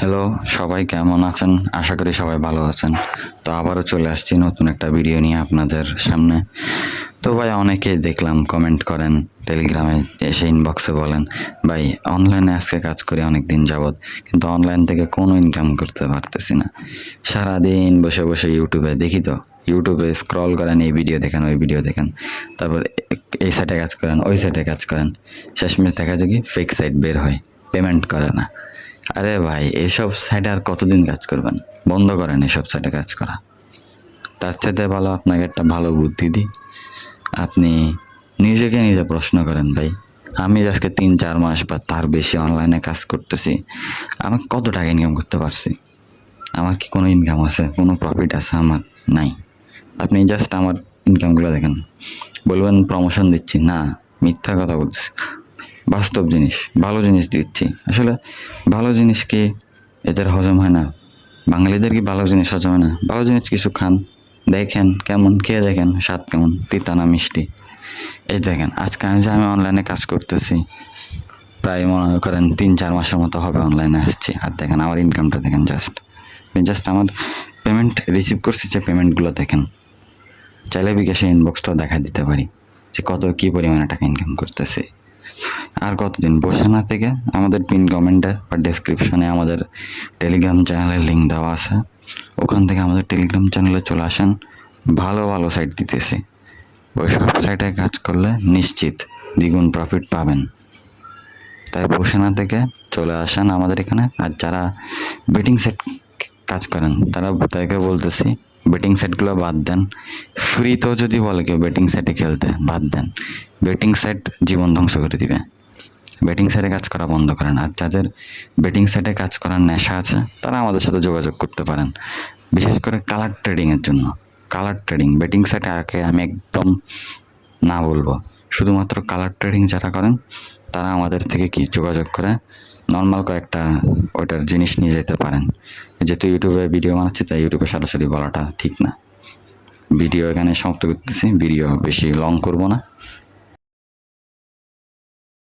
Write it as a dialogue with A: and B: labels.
A: Hello, সবাই কেমন আছেন? আশা করি সবাই ভালো আছেন। তো আবারও চলে আসছি নতুন একটা ভিডিও নিয়ে আপনাদের সামনে। তো ভাই অনেকেই দেখলাম কমেন্ট করেন, টেলিগ্রামে এসে ইনবক্সে বলেন, ভাই অনলাইনে আজকে কাজ করি অনেক দিন যাবৎ, কিন্তু অনলাইন থেকে কোনো ইনকাম করতে পারতেছি না। সারাদিন বসে বসে ইউটিউবে দেখি, তো ইউটিউবে স্ক্রল করেন, এই ভিডিও দেখেন, ওই ভিডিও দেখেন, তারপর এই সাইটে কাজ করেন, ওই সাইটে কাজ করেন, শেষমেশ দেখা যায় কি ফেক সাইট বের হয়, পেমেন্ট করে না। আরে ভাই, এইসব সাইটে আর কতদিন কাজ করবেন? বন্ধ করেন এসব সাইটে কাজ করা। তার চাইতে ভালো আপনাকে একটা ভালো বুদ্ধি দিই, আপনি নিজেকে নিজে প্রশ্ন করেন, ভাই আমি যে আজকে 3-4 মাস বা তার বেশি অনলাইনে কাজ করতেছি, আমি কত টাকা ইনকাম করতে পারছি? আমার কি কোনো ইনকাম আছে, কোনো প্রফিট আছে? আমার নাই। আপনি জাস্ট আমার ইনকামগুলো দেখেন, বলবেন প্রমোশন দিচ্ছি, না, মিথ্যা কথা বলতেছি। বাস্তব জিনিস, ভালো জিনিস দিচ্ছি। আসলে ভালো জিনিস কি এদের হজম হয় না? বাঙালিদের কি ভালো জিনিস হজম হয় না? ভালো জিনিস কিছু খান, দেখেন কেমন, খেয়ে দেখেন স্বাদ কেমন, তিতা না মিষ্টি। এই দেখেন, আজকে আমি অনলাইনে কাজ করতেছি, প্রায় মনে করেন 3-4 মাসের মতো হবে অনলাইনে আসছি, আর দেখেন আমার ইনকামটা দেখেন। জাস্ট আমার পেমেন্ট রিসিভ করছি, যে পেমেন্টগুলো দেখেন। চাইলে বিকাশে ইনবক্সটাও দেখা দিতে পারি যে কত কী পরিমাণে টাকা ইনকাম করতেছি। আর কতদিন বসে না থেকে আমাদের পিন কমেন্টে বা ডেসক্রিপশনে আমাদের টেলিগ্রাম চ্যানেলের লিঙ্ক দেওয়া আছে, ওখান থেকে আমাদের টেলিগ্রাম চ্যানেলে চলে আসেন। ভালো ভালো সাইট দিতেছি, ওই সব সাইটে কাজ করলে নিশ্চিত দ্বিগুণ প্রফিট পাবেন। তাই বসে না থেকে চলে আসেন আমাদের এখানে। আর যারা বেটিং সাইট কাজ করেন তাদেরকে বলতেছি, বেটিং সাইটগুলো বাদ দেন। ফ্রিতেও যদি বলে কেউ বেটিং সাইটে খেলতে, বাদ দেন। বেটিং সাইট জীবন ধ্বংস করে দিবে। বেটিং সাইটে কাজ করা বন্ধ করেন। আর যাদের বেটিং সাইটে কাজ করার নেশা আছে তারা আমাদের সাথে যোগাযোগ করতে পারেন, বিশেষ করে কালার ট্রেডিংয়ের জন্য। কালার ট্রেডিং বেটিং সাইটে আগে আমি একদম না বলবো, শুধুমাত্র কালার ট্রেডিং যারা করেন তারা আমাদের থেকে কি যোগাযোগ করে নর্মাল কয়েকটা ওইটার জিনিস নিয়ে যেতে পারেন। যেহেতু ইউটিউবে ভিডিও বানাচ্ছি, তাই ইউটিউবে সরাসরি বলাটা ঠিক না। ভিডিও এখানে সমাপ্ত করতেছি, ভিডিও বেশি লং করব না।